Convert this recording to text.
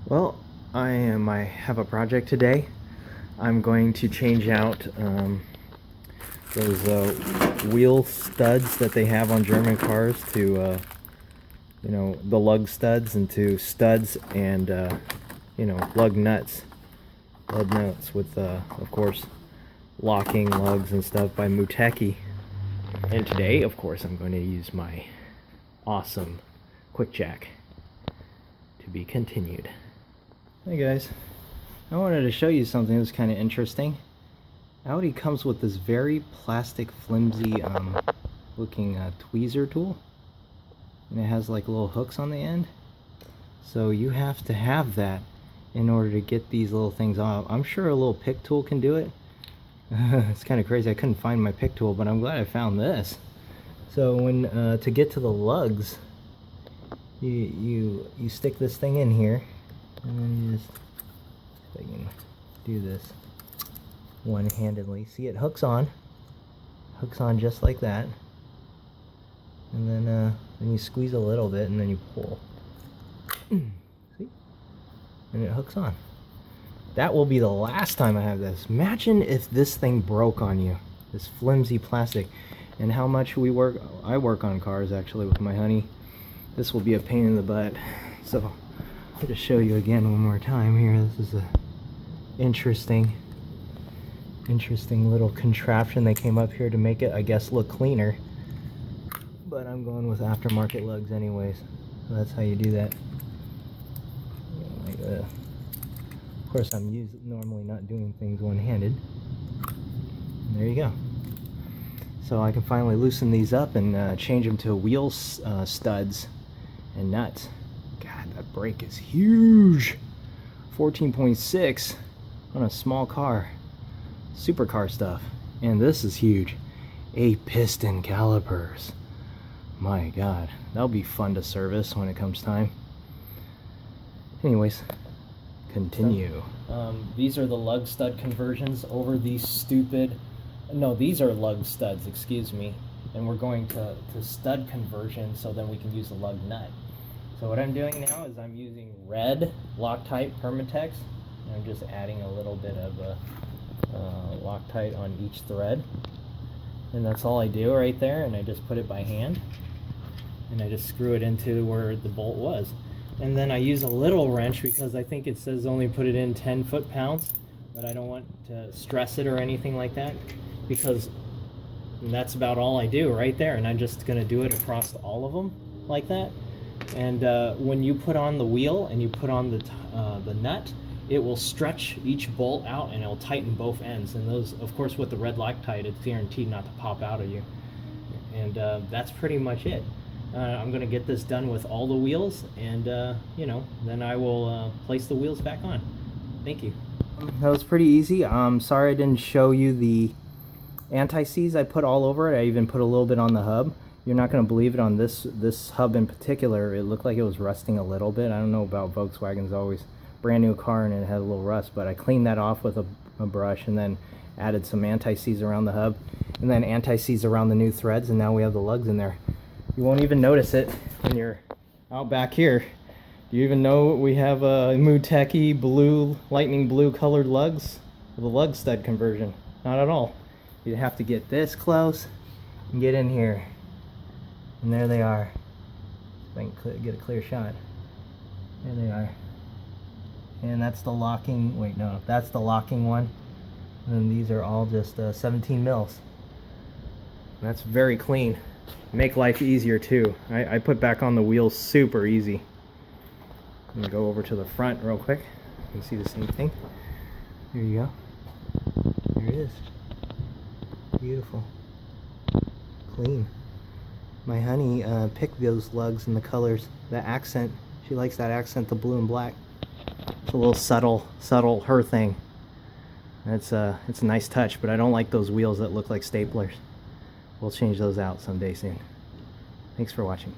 Well, I have a project today. I'm going to change out those wheel studs that they have on German cars to, the lug studs into studs and, lug nuts with, of course, locking lugs and stuff by Muteki. And today, of course, I'm going to use my awesome quick jack. To be continued. Hey guys, I wanted to show you something that's kind of interesting. Audi comes with this very plastic, flimsy looking tweezer tool, and it has like little hooks on the end. So you have to have that in order to get these little things off. I'm sure a little pick tool can do it. It's kind of crazy. I couldn't find my pick tool, but I'm glad I found this. So when to get to the lugs, you stick this thing in here, and then you just, if I can do this one-handedly. See, it hooks on just like that, and then you squeeze a little bit, and then you pull. See, and it hooks on. That will be the last time I have this. Imagine if this thing broke on you, this flimsy plastic, and how much I work on cars actually with my honey. This will be a pain in the butt. So I'll just show you again one more time here. This is a interesting little contraption they came up here to make it, I guess, look cleaner. But I'm going with aftermarket lugs anyways. So that's how you do that. Of course, I'm normally not doing things one-handed. There you go. So I can finally loosen these up and change them to wheel studs and nuts. God, that brake is huge. 14.6 on a small car. Supercar stuff. And this is huge. 8 piston calipers. My God, that'll be fun to service when it comes time. Anyways, continue. These are the lug stud conversions over these stupid... No, these are lug studs, excuse me. And we're going to stud conversion so then we can use the lug nut. So what I'm doing now is I'm using red Loctite Permatex, and I'm just adding a little bit of Loctite on each thread. And that's all I do right there, and I just put it by hand. And I just screw it into where the bolt was. And then I use a little wrench because I think it says only put it in 10 foot-pounds, but I don't want to stress it or anything like that, because that's about all I do right there. And I'm just going to do it across all of them like that. And when you put on the wheel and you put on the nut, it will stretch each bolt out and it'll tighten both ends. And those, of course, with the red Loctite, it's guaranteed not to pop out of you. And that's pretty much it. I'm going to get this done with all the wheels, and then I will place the wheels back on. Thank you. That was pretty easy. Sorry I didn't show you the anti-seize I put all over it. I even put a little bit on the hub. You're not going to believe it, on this hub in particular, it looked like it was rusting a little bit. I don't know about Volkswagen's, always brand new car and it had a little rust, but I cleaned that off with a brush and then added some anti-seize around the hub and then anti-seize around the new threads, and now we have the lugs in there. You won't even notice it when you're out back here. Do you even know we have a Muteki blue, lightning blue colored lugs? The lug stud conversion. Not at all. You have to get this close and get in here. And there they are. If I can get a clear shot. There they are. And that's the locking, wait, no, that's the locking one. And these are all just 17 mils. That's very clean. Make life easier too. I put back on the wheels super easy. I'm gonna go over to the front real quick. You can see the same thing. There you go. There it is. Beautiful. Clean. My honey picked those lugs and the colors, the accent. She likes that accent, the blue and black. It's a little subtle her thing. It's a nice touch, but I don't like those wheels that look like staplers. We'll change those out someday soon. Thanks for watching.